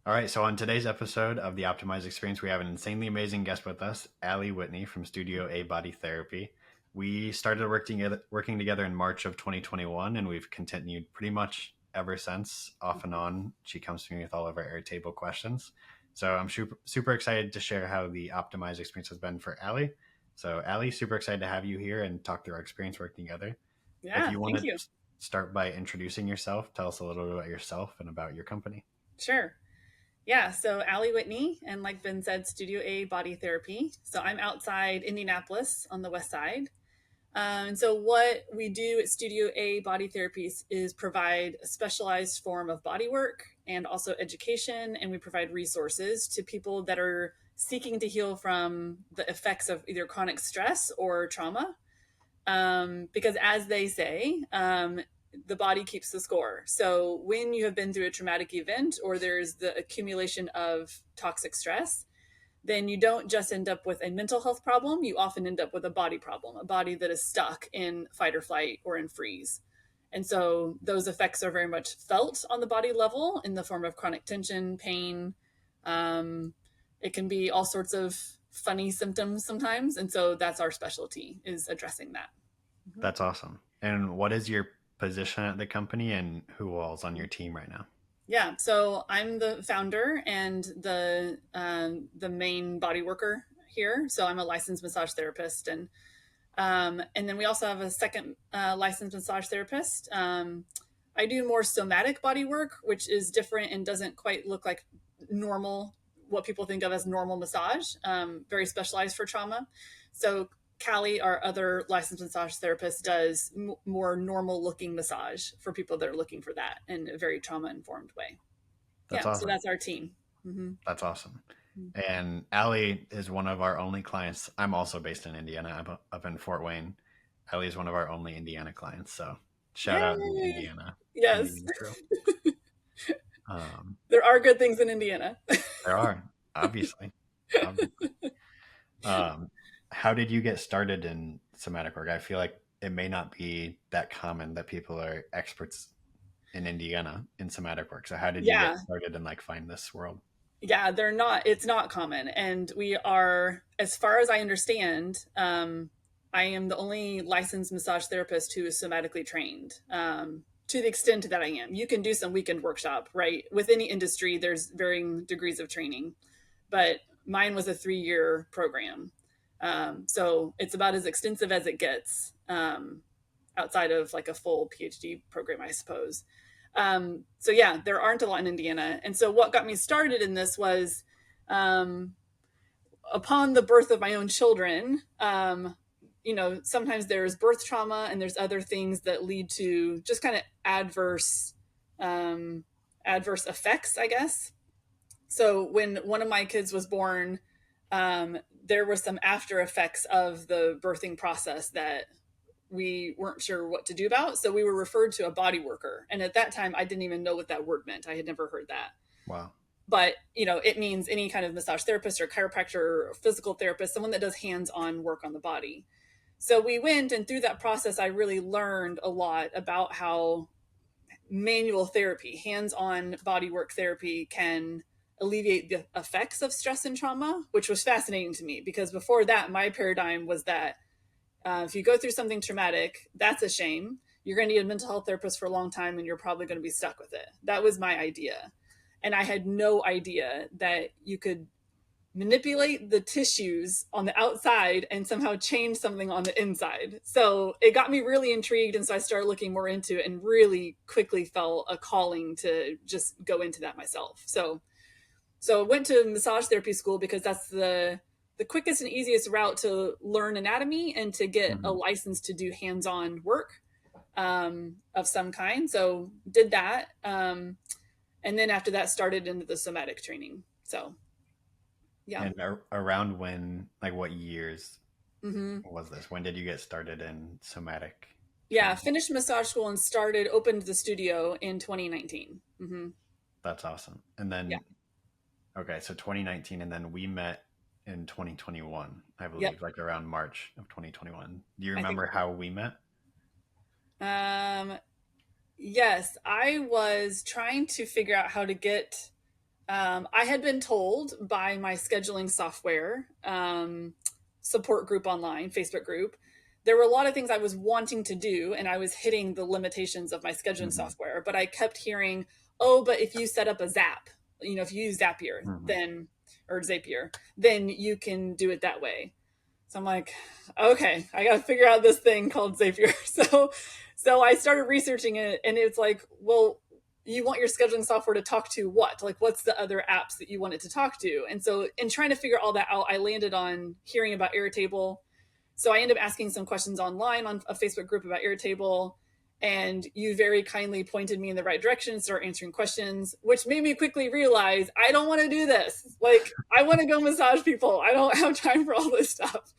All right, so on today's episode of the Optimized Experience, we have an insanely amazing guest with us, Allie Whitney from Studio A Body Therapy. We started working together in March of 2021, and we've continued pretty much ever since, off and on. She comes to me with all of our Airtable questions. So I'm super excited to share how the Optimized Experience has been for Allie. So Allie, super excited to have you here and talk through our experience working together. If Yeah, you want thank to you. start by introducing yourself, tell us a little bit about yourself and about your company. Sure. Yeah, so Allie Whitney, and like Ben said, Studio A Body Therapy. So I'm outside Indianapolis on the west side. And so what we do at Studio A Body Therapies is provide a specialized form of body work and also education, and we provide resources to people that are seeking to heal from the effects of either chronic stress or trauma. Because as they say, the body keeps the score. So when you have been through a traumatic event or there's the accumulation of toxic stress, then you don't just end up with a mental health problem. You often end up with a body problem, a body that is stuck in fight or flight or in freeze. And so those effects are very much felt on the body level in the form of chronic tension, pain. Um, it can be all sorts of funny symptoms sometimes. And so that's our specialty, is addressing that. Mhm. That's awesome. And what is your position at the company and who all's on your team right now? Yeah, so I'm the founder and the main body worker here. So I'm a licensed massage therapist, and then we also have a second licensed massage therapist. I do more somatic body work, which is different and doesn't quite look like normal, what people think of as normal massage. Very specialized for trauma. So Callie, our other licensed massage therapist, does more normal looking massage for people that are looking for that in a very trauma informed way. That's Yeah, so awesome. that's our team. Hmm. That's awesome. And Allie is one of our only clients. I'm also based in Indiana. I'm up in Fort Wayne. Allie is one of our only Indiana clients. So shout out to Yay! Indiana, Yes, Indiana crew. Um, there are good things in Indiana. there are, obviously. Obviously. Um, how did you get started in somatic work? I feel like it may not be that common that people are experts in Indiana in somatic work. So how did you get Yeah, started and like find this world? yeah, they're not. It's not common, and we are, as far as I understand, I am the only licensed massage therapist who is somatically trained. To the extent that I am, you can do some weekend workshop, right? With any industry, there's varying degrees of training, but mine was a 3-year program. So it's about as extensive as it gets, outside of like a full PhD program, I suppose. So yeah, there aren't a lot in Indiana. And so what got me started in this was, um, upon the birth of my own children, sometimes there's birth trauma and there's other things that lead to just kind of um, adverse effects, I guess. So when one of my kids was born, there were some after effects of the birthing process that we weren't sure what to do about. So we were referred to a body worker. And at that time, I didn't even know what that word meant. I had never heard that. Wow. But, it means any kind of massage therapist or chiropractor or physical therapist, someone that does hands on work on the body. So we went, and through that process, I really learned a lot about how manual therapy, hands on body work therapy, can alleviate the effects of stress and trauma, which was fascinating to me because before that, my paradigm was that if you go through something traumatic, that's a shame. You're going to need a mental health therapist for a long time and you're probably going to be stuck with it. That was my idea. And I had no idea that you could manipulate the tissues on the outside and somehow change something on the inside. So it got me really intrigued. And so I started looking more into it and really quickly felt a calling to just go into that myself. So I went to massage therapy school because that's the quickest and easiest route to learn anatomy and to get a Mhm. license to do hands-on work, of some kind. So did that, and then after that, started into the somatic training. So yeah. And around when, like what years Hmm. was this? When did you get started in somatic Yeah, training? finished massage school and opened the studio in 2019. Hmm. That's awesome. And Yeah. then, okay, so 2019, and then we met in 2021, I Yep. believe, like around March of 2021. Do you I think remember so. how we met? Yes, I was trying to figure out how to get I had been told by my scheduling software support group online, Facebook group, there were a lot of things I was wanting to do, and I was hitting the limitations of my scheduling Hmm. software. But I kept hearing, "Oh, but if you set up a Zap, if you use Zapier, Hmm. then or Zapier, then you can do it that way." So I'm like, okay, I got to figure out this thing called Zapier. So I started researching it, and it's like, well, you want your scheduling software to talk to what? Like, what's the other apps that you want it to talk to? And so, in trying to figure all that out, I landed on hearing about Airtable. So I ended up asking some questions online on a Facebook group about Airtable, and you very kindly pointed me in the right direction, start answering questions, which made me quickly realize I don't want to do this. Like, I want to go massage people. I don't have time for all this stuff.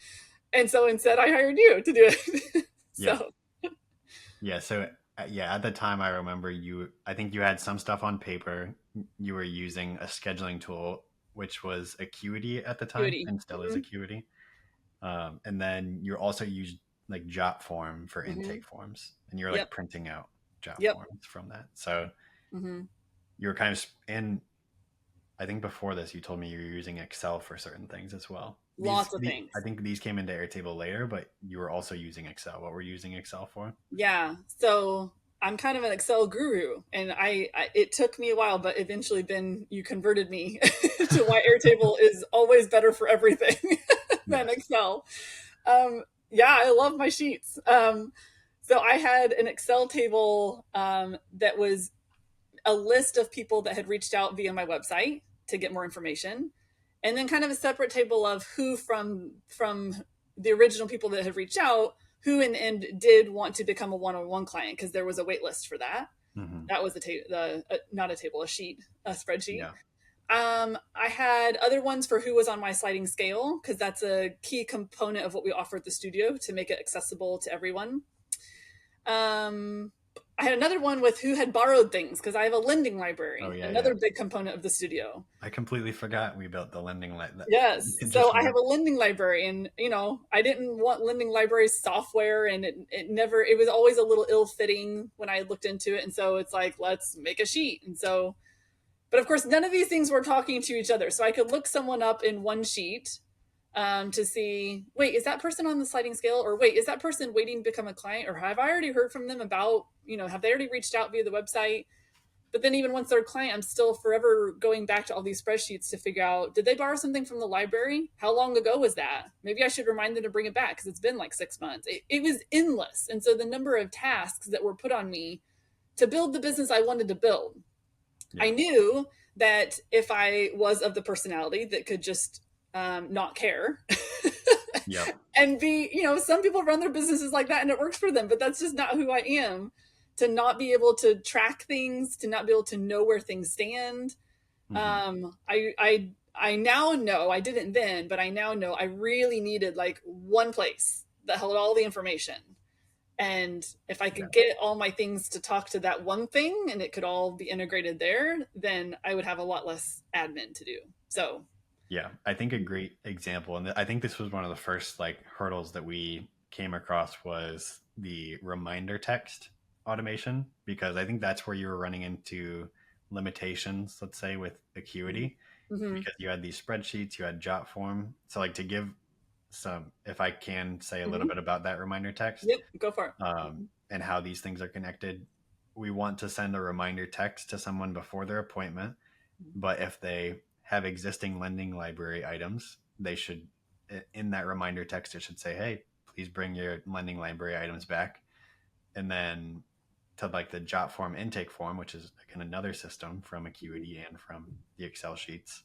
And so instead, I hired you to do it. Yeah. So, Yeah. So, yeah, at the time, I remember I think you had some stuff on paper. You were using a scheduling tool, which was Acuity at the time Acuity. and still is Mm-hmm. Acuity. And then you also used like Jot form for Mm-hmm. intake forms, and you're like Yep. printing out Jot Yep. forms from that. So Mm-hmm. you were kind of, and I think before this, you told me you were using Excel for certain things as well. Lots of things. I think these came into Airtable later, but you were also using Excel. What were you using Excel for? Yeah. So I'm kind of an Excel guru, and it took me a while, but eventually, Ben, you converted me to why Airtable is always better for everything than Yes. Excel. Yeah, I love my sheets. So I had an Excel table that was a list of people that had reached out via my website to get more information, and then kind of a separate table of who from the original people that had reached out, who in the end did want to become a one-on-one client, because there was a wait list for that. Hmm. That was not a table, a sheet, a spreadsheet. Yeah. I had other ones for who was on my sliding scale, because that's a key component of what we offer at the studio to make it accessible to everyone. Um, I had another one with who had borrowed things, because I have a lending Oh library, yeah, yeah. another big component of the studio. I completely forgot we built the lending light. That Yes. it So just I have remember. a lending library, and I didn't want lending library software, and it was always a little ill-fitting when I looked into it. And so it's like, let's make a sheet. And so, but of course, none of these things were talking to each other. So I could look someone up in one sheet to see, wait, is that person on the sliding scale? Or wait, is that person waiting to become a client? Or have I already heard from them about, have they already reached out via the website? But then even once they're a client, I'm still forever going back to all these spreadsheets to figure out, did they borrow something from the library? How long ago was that? Maybe I should remind them to bring it back, because it's been like 6 months. It was endless. And so the number of tasks that were put on me to build the business I wanted to build, I Yeah. knew that if I was of the personality that could just not care Yep. and be, some people run their businesses like that and it works for them, but that's just not who I am. To not be able to track things, to not be able to know where things stand. Hmm. I now know, I didn't then, but I now know I really needed like one place that held all the information. And if I Yeah. could get all my things to talk to that one thing and it could all be integrated there, then I would have a lot less admin to do. So, Yeah. I think a great example, and I think this was one of the first like hurdles that we came across, was the reminder text automation, because I think that's where you were running into limitations, let's say with Acuity, mm-hmm. because you had these spreadsheets, you had Jot form. So like to give some, if I can say a little Mm-hmm. bit about that reminder text, Yep, go for it. and how these things are connected. We want to send a reminder text to someone before their appointment, but if they have existing lending library items, they should, in that reminder text, it should say, hey, please bring your lending library items back. And then to like the Jot form intake form, which is again another system from Acuity and from the Excel sheets,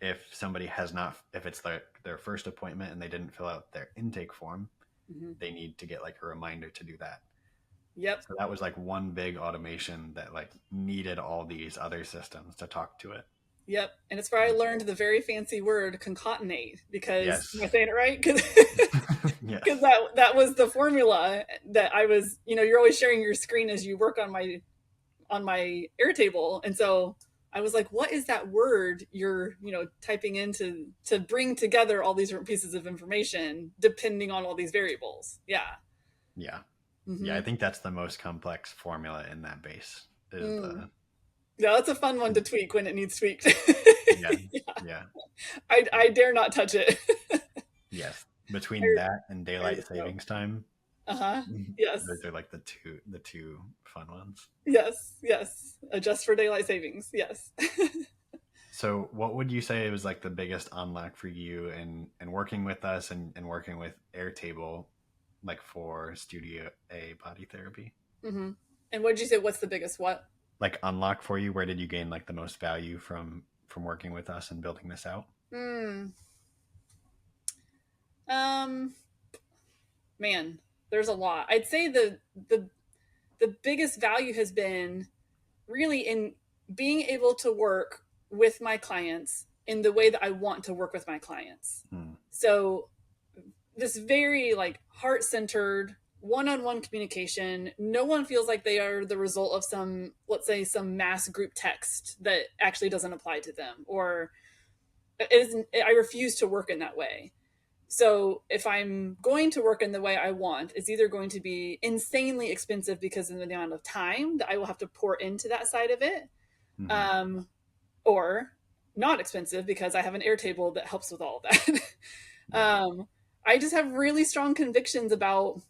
if somebody has not, if it's their first appointment and they didn't fill out their intake form, Mm-hmm. they need to get like a reminder to do that. Yep. So that was like one big automation that like needed all these other systems to talk to it. Yep. And it's where I learned the very fancy word concatenate, because Yes. am I saying it right? Because Yes. that was the formula that I was, you're always sharing your screen as you work on my Airtable. And so I was like, what is that word you're, typing in to bring together all these different pieces of information depending on all these variables? Yeah. Yeah. Yeah. Mm-hmm. I think that's the most complex formula in that base is Mm. the Yeah, that's a fun one to tweak when it needs tweaked. Yeah. Yeah. Yeah. I dare not touch it. Yes. Between I, that and I daylight know. savings time, Uh-huh. those Yes. are like the two fun ones. Yes. Yes. Adjust for daylight savings. Yes. So what would you say was like the biggest unlock for you and working with us and working with Airtable, like for Studio A body therapy? Hmm. And what did you say? What's the biggest what? Like unlock for you, where did you gain like the most value from working with us and building this out? Hmm. Um, man, there's a lot. I'd say the biggest value has been really in being able to work with my clients in the way that I want to work with my clients. Hmm. So this very like heart-centered one-on-one communication. No one feels like they are the result of some, let's say, some mass group text that actually doesn't apply to them, or it isn't. I refuse to work in that way. So if I'm going to work in the way I want, it's either going to be insanely expensive because of the amount of time that I will have to pour into that side of it, Hmm. um, or not expensive because I have an Airtable that helps with all of that. Yeah. I just have really strong convictions about,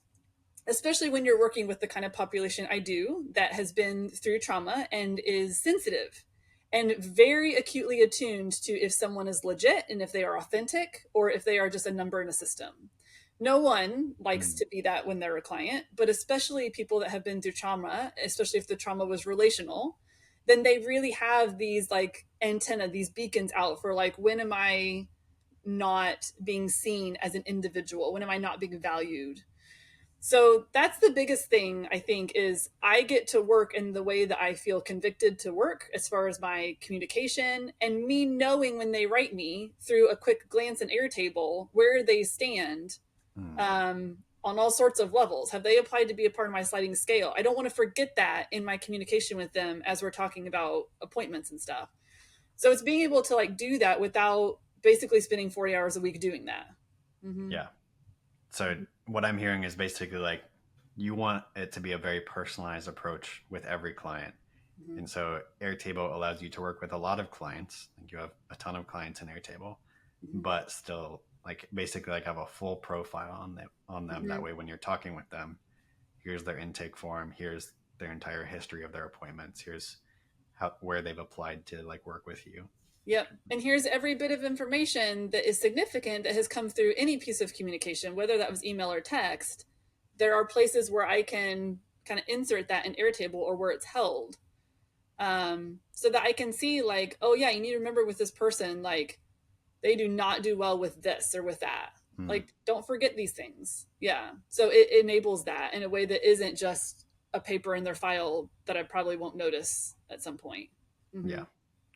especially when you're working with the kind of population I do that has been through trauma and is sensitive and very acutely attuned to if someone is legit and if they are authentic or if they are just a number in a system. No one likes Hmm. to be that when they're a client, but especially people that have been through trauma, especially if the trauma was relational, then they really have these like antenna, these beacons out for like, when am I not being seen as an individual? When am I not being valued? So that's the biggest thing, I think, is I get to work in the way that I feel convicted to work as far as my communication, and me knowing when they write me through a quick glance in Airtable where they stand, Hmm. on all sorts of levels. Have they applied to be a part of my sliding scale? I don't want to forget that in my communication with them as we're talking about appointments and stuff. So it's being able to like do that without basically spending 40 hours a week doing that. Mm-hmm. Yeah. So what I'm hearing is basically like you want it to be a very personalized approach with every client. Mm-hmm. And so Airtable allows you to work with a lot of clients. Like you have a ton of clients in Airtable, Mm-hmm. but still like basically like have a full profile on them. Mm-hmm. That way when you're talking with them, here's their intake form, here's their entire history of their appointments, here's how where they've applied to like work with you. Yep. And here's every bit of information that is significant that has come through any piece of communication, whether that was email or text. There are places where I can kind of insert that in Airtable or where it's held, so that I can see, like, oh, yeah, you need to remember with this person, like, they do not do well with this or with that. Hmm. Like, don't forget these things. Yeah. So it enables that in a way that isn't just a paper in their file that I probably won't notice at some point. Mm-hmm. Yeah.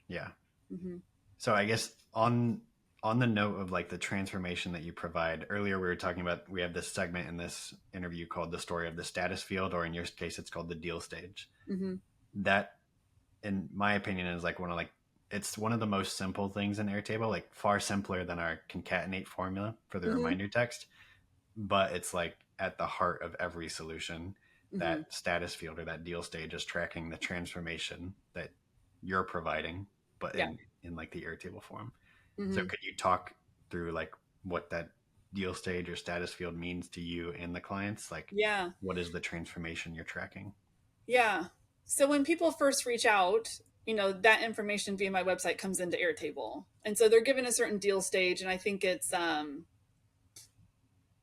Yeah. Mm-hmm. So I guess on the note of like the transformation that you provide, earlier we were talking about we have this segment in this interview called the story of the status field, or in your case it's called the deal stage. Mm-hmm. That in my opinion is like it's one of the most simple things in Airtable, like far simpler than our concatenate formula for the Mm-hmm. reminder text, but it's like at the heart of every solution. Mm-hmm. That status field or that deal stage is tracking the transformation that you're providing, but Yeah. in like the Airtable form. So Mm-hmm. could you talk through like what that deal stage or status field means to you and the clients? Like Yeah. what is the transformation you're tracking? Yeah. So when people first reach out, that information via my website comes into Airtable. And so they're given a certain deal stage, and I think it's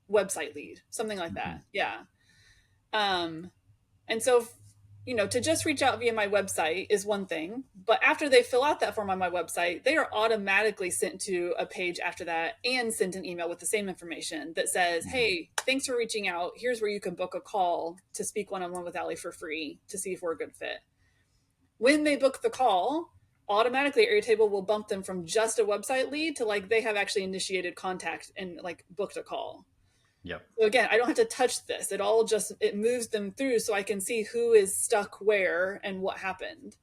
website lead, something like Mm-hmm. that. Yeah. Um, and so, to just reach out via my website is one thing, but after they fill out that form on my website, they are automatically sent to a page after that and sent an email with the same information that says, Mm-hmm. hey, thanks for reaching out. Here's where you can book a call to speak one-on-one with Allie for free to see if we're a good fit. When they book the call, automatically Airtable will bump them from just a website lead to like they have actually initiated contact and like booked a call. Yep. So again, I don't have to touch this. It moves them through so I can see who is stuck where and what happened.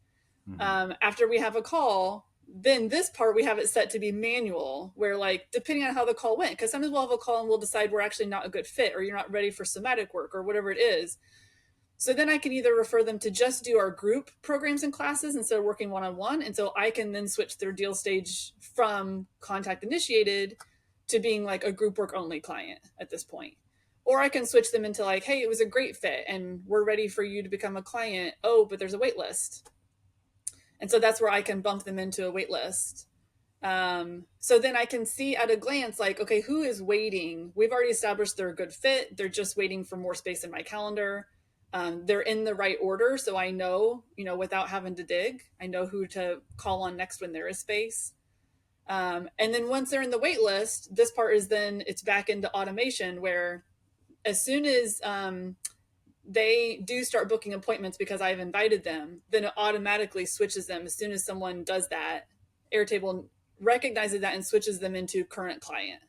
Mm-hmm. After we have a call, then this part we have it set to be manual, where like depending on how the call went, because sometimes we'll have a call and we'll decide we're actually not a good fit, or you're not ready for somatic work or whatever it is. So then I can either refer them to just do our group programs and classes instead of working one-on-one. And so I can then switch their deal stage from contact initiated to being like a group work only client at this point. Or I can switch them into like, hey, it was a great fit and we're ready for you to become a client. Oh, but there's a wait list. And so that's where I can bump them into a wait list. So then I can see at a glance, like, okay, who is waiting? We've already established they're a good fit. They're just waiting for more space in my calendar. They're in the right order. So I know, without having to dig, I know who to call on next when there is space. And then once they're in the wait list, this part is then it's back into automation where as soon as they do start booking appointments because I've invited them, then it automatically switches them. As soon as someone does that, Airtable recognizes that and switches them into current client.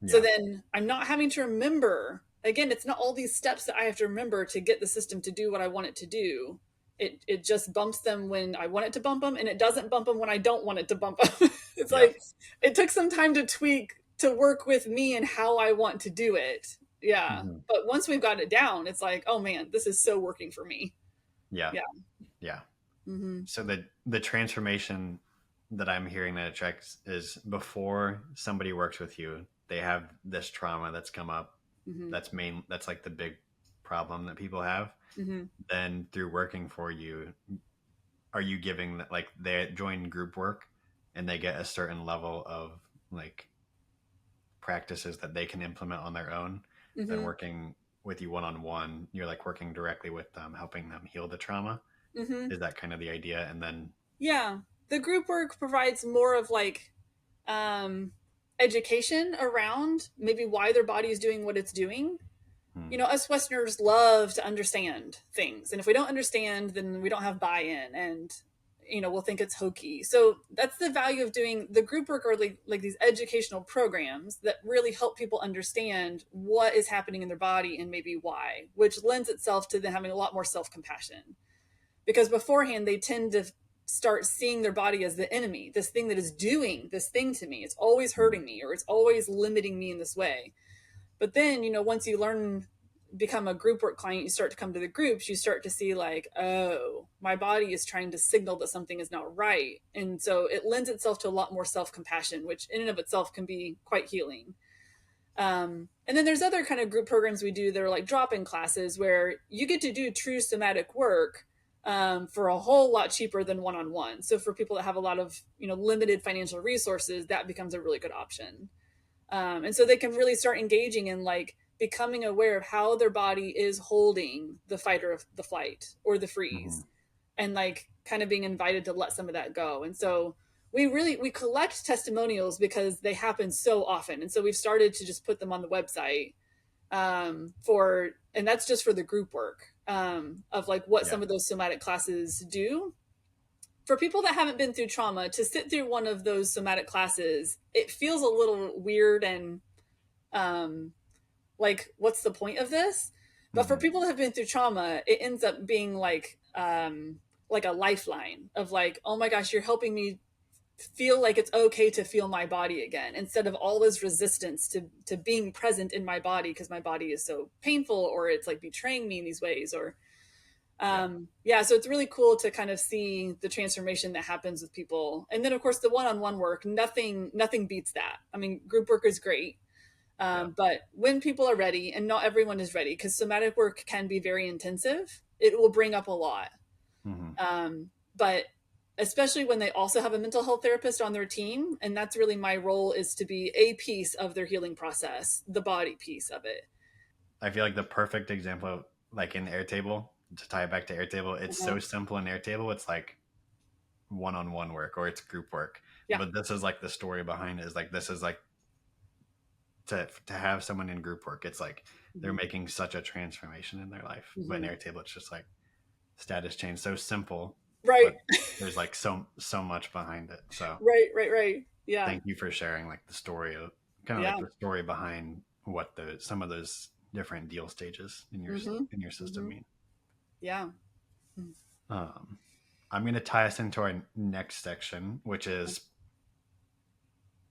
Yeah. So then I'm not having to remember, again, it's not all these steps that I have to remember to get the system to do what I want it to do. It just bumps them when I want it to bump them, and it doesn't bump them when I don't want it to bump them. It's like it took some time to tweak to work with me and how I want to do it. Yeah. Mm-hmm. But once we've got it down, it's like, oh man, this is so working for me. Yeah. Mm-hmm. So the transformation that I'm hearing that it tracks is before somebody works with you, they have this trauma that's come up. Mm-hmm. That's like the big problem that people have. Mm-hmm. Then through working for you, are you giving that, like, they join group work and they get a certain level of like practices that they can implement on their own? Mm-hmm. Then working with you one-on-one, you're like working directly with them, helping them heal the trauma. Mm-hmm. Is that kind of the idea? And then the group work provides more of like education around maybe why their body is doing what it's doing. Us Westerners love to understand things. And if we don't understand, then we don't have buy-in and, we'll think it's hokey. So that's the value of doing the group work, or like these educational programs that really help people understand what is happening in their body and maybe why, which lends itself to them having a lot more self-compassion. Because beforehand, they tend to start seeing their body as the enemy, this thing that is doing this thing to me. It's always hurting me, or it's always limiting me in this way. But then, once you become a group work client, you start to come to the groups, you start to see like, oh, my body is trying to signal that something is not right. And so it lends itself to a lot more self-compassion, which in and of itself can be quite healing. And then there's other kind of group programs we do that are like drop-in classes where you get to do true somatic work for a whole lot cheaper than one-on-one. So for people that have a lot of, limited financial resources, that becomes a really good option. And so they can really start engaging in like becoming aware of how their body is holding the fight or the flight or the freeze, and like kind of being invited to let some of that go. And so we collect testimonials because they happen so often. And so we've started to just put them on the website and that's just for the group work of like what some of those somatic classes do. For people that haven't been through trauma, to sit through one of those somatic classes, it feels a little weird and like, what's the point of this? But for people that have been through trauma, it ends up being like a lifeline of like, oh my gosh, you're helping me feel like it's okay to feel my body again, instead of all this resistance to being present in my body because my body is so painful, or it's like betraying me in these ways, or so it's really cool to kind of see the transformation that happens with people. And then of course the one-on-one work, nothing beats that. I mean, group work is great, but when people are ready, and not everyone is ready, because somatic work can be very intensive, it will bring up a lot. But especially when they also have a mental health therapist on their team, and that's really my role, is to be a piece of their healing process, the body piece of it. I feel like the perfect example, like in Airtable, to tie it back to Airtable, it's so simple in Airtable. It's like one-on-one work, or it's group work. But this is like the story behind it, is like, this is like to have someone in group work, it's like they're making such a transformation in their life. But in Airtable, it's just like status change, so simple, right? There's like so much behind it. So right. Yeah. Thank you for sharing like the story of like the story behind what some of those different deal stages in your system mean. Yeah. I'm going to tie us into our next section, which is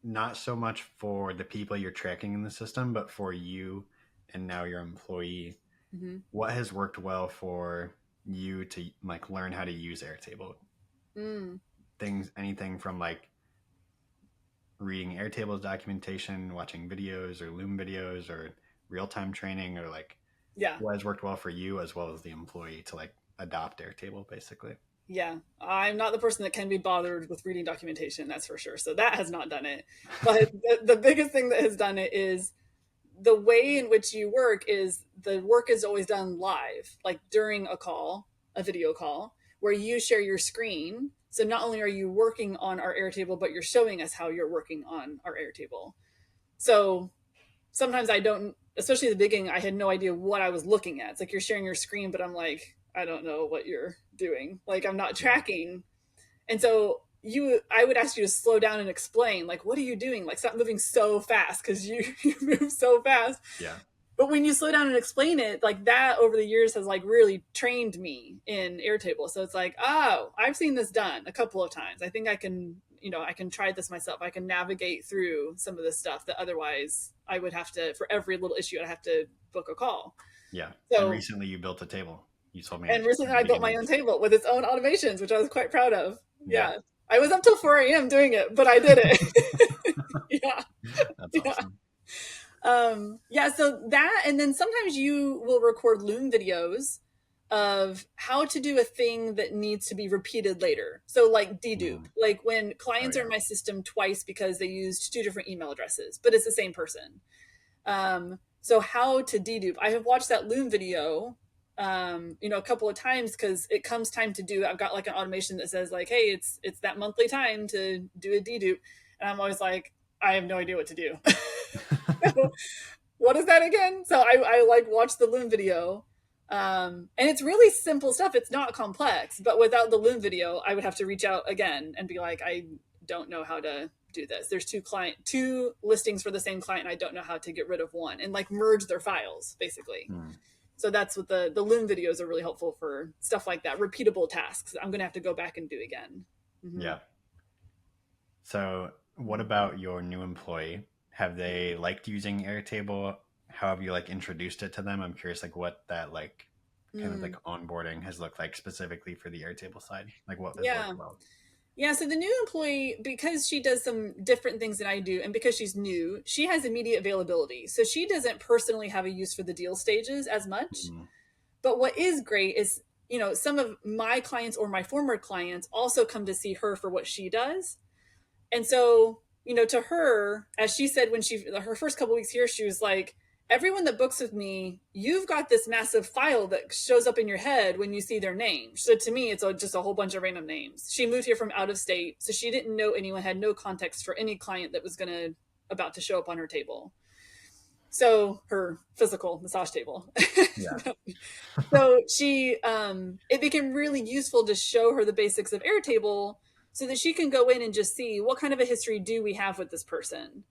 not so much for the people you're tracking in the system, but for you and now your employee. Hmm. what has worked well for you to like learn how to use Airtable? Mm. Things, anything from like reading Airtable's documentation, watching videos or Loom videos, or real-time training, or like Yeah. what has worked well for you as well as the employee to like adopt Airtable basically? Yeah. I'm not the person that can be bothered with reading documentation, that's for sure. So that has not done it. But the biggest thing that has done it is the way in which you work is the work is always done live, like during a call, a video call, where you share your screen. So not only are you working on our Airtable, but you're showing us how you're working on our Airtable. So sometimes I don't, especially at the beginning, I had no idea what I was looking at. It's like you're sharing your screen, but I'm like, I don't know what you're doing. Like I'm not Yeah. tracking. And so I would ask you to slow down and explain, like, what are you doing? Like stop moving so fast because you move so fast. Yeah. But when you slow down and explain it, like that over the years has like really trained me in Airtable. So it's like, oh, I've seen this done a couple of times. I think I can, I can try this myself. I can navigate through some of this stuff that otherwise I would have to, for every little issue, I'd have to book a call. Yeah. And So, recently you built a table. You told me at and recently the I built beginning my of own this. table with its own automations, which I was quite proud of. Yeah. Yeah. I was up till 4 a.m. doing it, but I did it. Yeah. That's Yeah. awesome. Yeah, so that, and then sometimes you will record Loom videos of how to do a thing that needs to be repeated later. So like dedupe, Mhm. like when Oh clients are yeah. in my system twice because they used two different email addresses, but it's the same person. So how to dedupe. I have watched that Loom video, a couple of times because it comes time to do. I've got like an automation that says like, hey, it's that monthly time to do a dedupe, and I'm always like, I have no idea what to do. What is that again? So I like watch the Loom video. And it's really simple stuff. It's not complex, but without the Loom video, I would have to reach out again and be like, I don't know how to do this. There's two listings for the same client, and I don't know how to get rid of one and like merge their files, basically. Hmm. So that's what the Loom videos are really helpful for stuff like that, repeatable tasks. I'm gonna have to go back and do again. Mm-hmm. Yeah. So what about your new employee? Have they liked using Airtable? How have you like introduced it to them? I'm curious like what that like kind of Mm. like onboarding has looked like specifically for the Airtable side. Like what has Yeah. worked well? Yeah, so the new employee, because she does some different things than I do, and because she's new, she has immediate availability. So she doesn't personally have a use for the deal stages as much. Mhm. But what is great is, some of my clients or my former clients also come to see her for what she does. And so, to her, as she said when her first couple weeks here, she was like, everyone that books with me, you've got this massive file that shows up in your head when you see their name. So to me, it's just a whole bunch of random names. She moved here from out of state, so she didn't know anyone, had no context for any client that was about to show up on her table. So her physical massage table. Yeah. So it became really useful to show her the basics of Airtable so that she can go in and just see what kind of a history do we have with this person.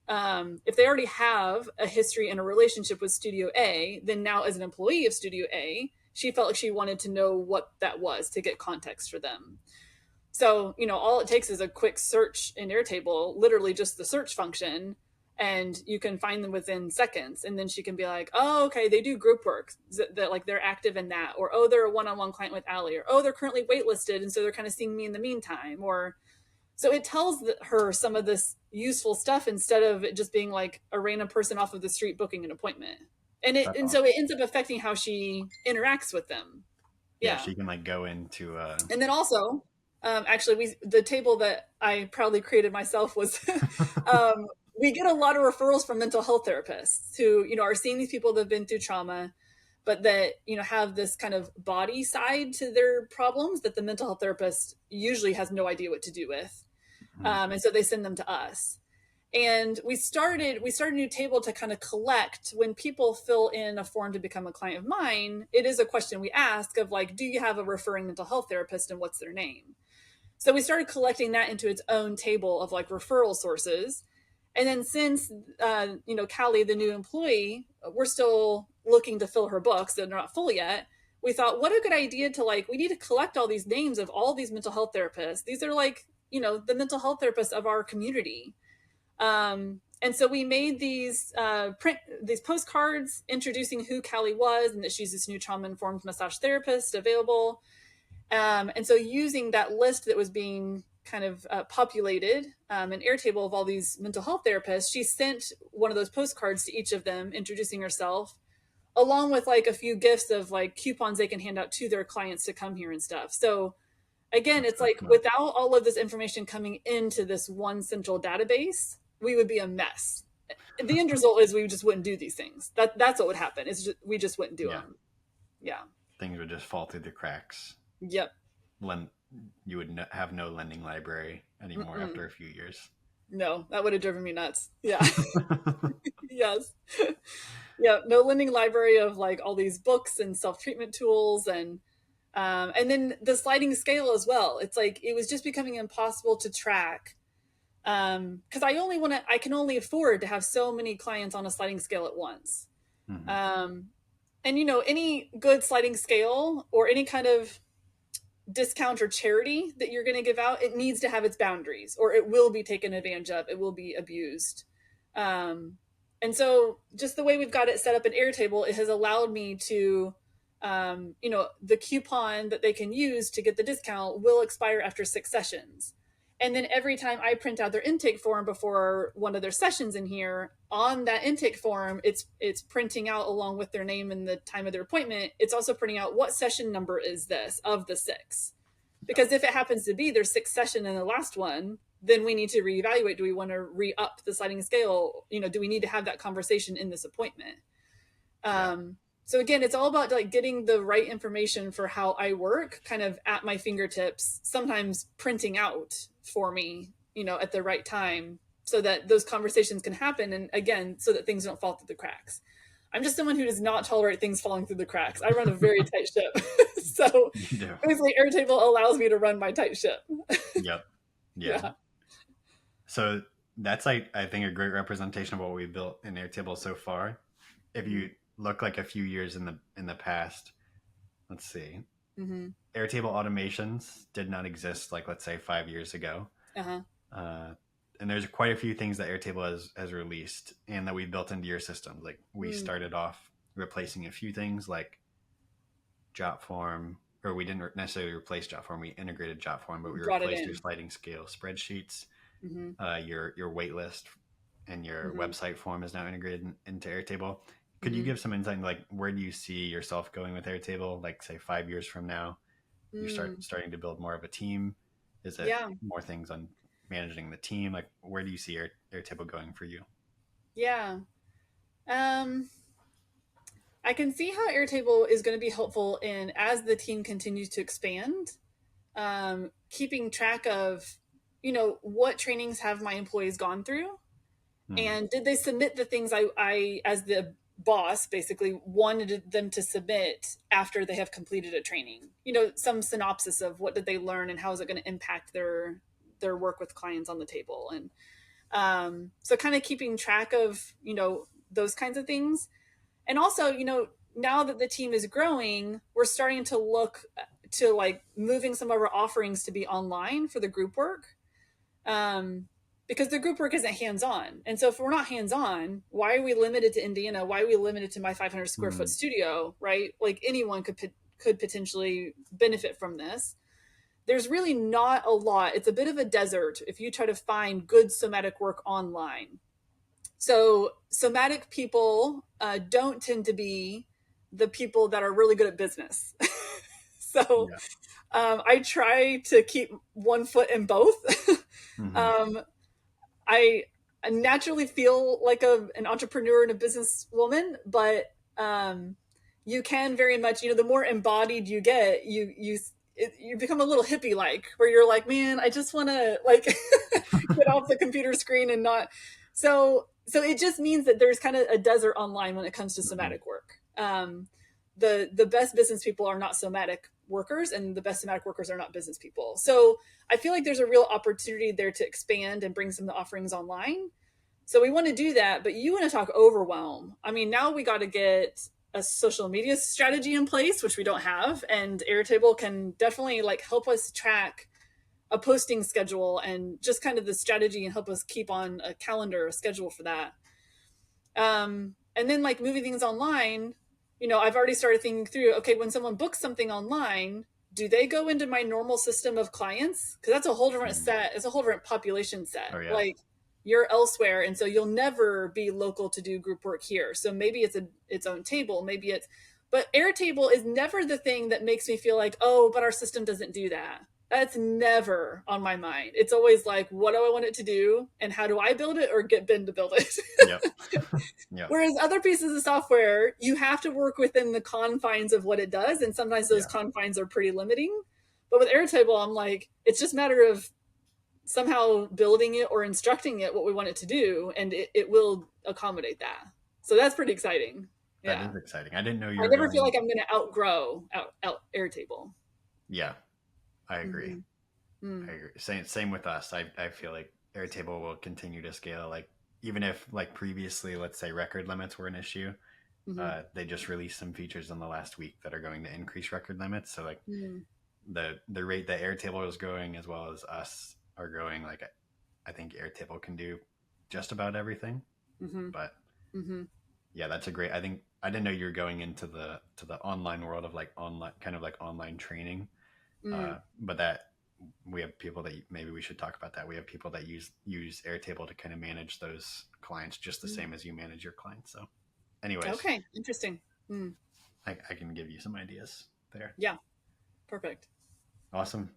If they already have a history and a relationship with Studio A, then now as an employee of Studio A, she felt like she wanted to know what that was to get context for them. So, all it takes is a quick search in Airtable, literally just the search function, and you can find them within seconds. And then she can be like, oh, okay, they do group work, that like they're active in that, or oh, they're a one-on-one client with Allie, or oh, they're currently waitlisted, and so they're kind of seeing me in the meantime, or so it tells her some of this useful stuff instead of it just being like a random person off of the street booking an appointment. That's So awesome. it ends up affecting how she interacts with them. Yeah, Yeah. she can like go into And then also, actually, the table that I proudly created myself was, we get a lot of referrals from mental health therapists who, are seeing these people that have been through trauma, but that, have this kind of body side to their problems that the mental health therapist usually has no idea what to do with. And so they send them to us. And we started a new table to kind of collect when people fill in a form to become a client of mine. It is a question we ask of like, do you have a referring mental health therapist and what's their name? So we started collecting that into its own table of like referral sources. And then since, Callie, the new employee, we're still looking to fill her books. They're not full yet. We thought, what a good idea to we need to collect all these names of all these mental health therapists. These are like, the mental health therapists of our community. And so we made these these postcards introducing who Callie was and that she's this new trauma-informed massage therapist available. And so using that list that was being kind of populated an Airtable of all these mental health therapists, she sent one of those postcards to each of them introducing herself, along with like a few gifts of like coupons they can hand out to their clients to come here and stuff. So again, it's like without all of this information coming into this one central database, we would be a mess. The end result is we just wouldn't do these things. That's what would happen. It's just, we just wouldn't do them. Yeah. Things would just fall through the cracks. Yep. You would have no lending library anymore after a few years. No, that would have driven me nuts. Yeah. Yes. Yeah. No lending library of like all these books and self-treatment tools and then the sliding scale as well. It's like, it was just becoming impossible to track. Cause I can only afford to have so many clients on a sliding scale at once. Mm-hmm. And you know, any good sliding scale or any kind of discount or charity that you're going to give out, it needs to have its boundaries or it will be taken advantage of. It will be abused. And so just the way we've got it set up in Airtable, it has allowed me to, you know, the coupon that they can use to get the discount will expire after 6 sessions. And then every time I print out their intake form before one of their sessions in here, on that intake form, it's printing out along with their name and the time of their appointment. It's also printing out what session number is this of the 6. Because if it happens to be their 6th session and the last one, then we need to reevaluate. Do we want to re-up the sliding scale? You know, do we need to have that conversation in this appointment? So again, it's all about like getting the right information for how I work kind of at my fingertips, sometimes printing out for me, you know, at the right time so that those conversations can happen. And again, so that things don't fall through the cracks. I'm just someone who does not tolerate things falling through the cracks. I run a very tight ship. So basically Airtable allows me to run my tight ship. Yep. Yeah. So that's like, I think a great representation of what we built in Airtable so far. If you look like a few years in the past, let's see, Airtable automations did not exist like, let's say 5 years ago. And there's quite a few things that Airtable has released and that we built into your systems. Like we started off replacing a few things like Jotform, or we didn't necessarily replace Jotform. We integrated Jotform, but we replaced your sliding scale spreadsheets. Your wait list and your website form is now integrated into Airtable. Could you give some insight, like where do you see yourself going with Airtable? Like say 5 years from now, you starting to build more of a team. Is it more things on managing the team? Like where do you see Airtable going for you? Yeah. I can see how Airtable is going to be helpful in as the team continues to expand, keeping track of, you know, what trainings have my employees gone through and did they submit the things I as the boss basically wanted them to submit after they have completed a training, you know, some synopsis of what did they learn and how is it going to impact their work with clients on the table. And so kind of keeping track of, you know, those kinds of things. And also, you know, now that the team is growing, we're starting to look to like moving some of our offerings to be online for the group work. Because the group work isn't hands-on. And so if we're not hands-on, why are we limited to Indiana? Why are we limited to my 500 square foot studio, right? Like anyone could potentially benefit from this. There's really not a lot. It's a bit of a desert if you try to find good somatic work online. So somatic people don't tend to be the people that are really good at business. So I try to keep one foot in both. I naturally feel like an entrepreneur and a businesswoman, but you can very much, you know, the more embodied you get, you become a little hippie like, where you're like, man, I just want to like get off the computer screen and not. So it just means that there's kind of a desert online when it comes to somatic work. The best business people are not somatic workers, and the best somatic workers are not business people. So I feel like there's a real opportunity there to expand and bring some of the offerings online. So we want to do that, but you want to talk overwhelm. I mean, now we got to get a social media strategy in place, which we don't have. And Airtable can definitely like help us track a posting schedule and just kind of the strategy and help us keep on a calendar, a schedule for that. And then like moving things online, I've already started thinking through, okay, when someone books something online, do they go into my normal system of clients? Because that's a whole different set. It's a whole different population set. Oh, yeah. Like you're elsewhere. And so you'll never be local to do group work here. So maybe it's its own table. But Airtable is never the thing that makes me feel like, oh, but our system doesn't do that. That's never on my mind. It's always like, what do I want it to do? And how do I build it or get Ben to build it? Yep. Yep. Whereas other pieces of software, you have to work within the confines of what it does. And sometimes those confines are pretty limiting. But with Airtable, I'm like, it's just a matter of somehow building it or instructing it what we want it to do. And it will accommodate that. So that's pretty exciting. That is exciting. I didn't know you were I never feel like I'm going to outgrow Airtable. Yeah, I agree. I agree. Same with us. I feel like Airtable will continue to scale. Like even if like previously, let's say record limits were an issue, they just released some features in the last week that are going to increase record limits. So like the rate that Airtable is growing as well as us are growing. Like I think Airtable can do just about everything. But yeah, that's a great. I think I didn't know you were going into the online world of like online kind of like online training. But that we have people that maybe we should talk about that. We have people that use Airtable to kind of manage those clients just the same as you manage your clients. So anyways. Okay. Interesting. I can give you some ideas there. Yeah. Perfect. Awesome.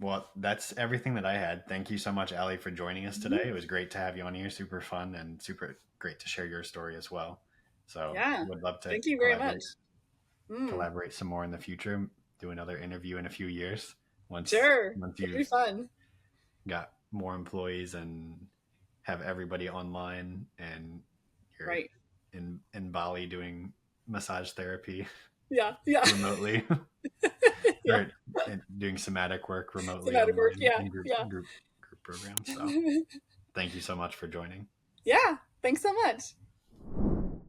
Well, that's everything that I had. Thank you so much, Allie, for joining us today. It was great to have you on here. Super fun and super great to share your story as well. So would love to thank you very much. Collaborate some more in the future. Do another interview in a few years. Once it'd be fun. Got more employees and have everybody online and you're in Bali doing massage therapy. Remotely. Or doing somatic work remotely. Somatic work, group programs. So thank you so much for joining. Yeah, thanks so much.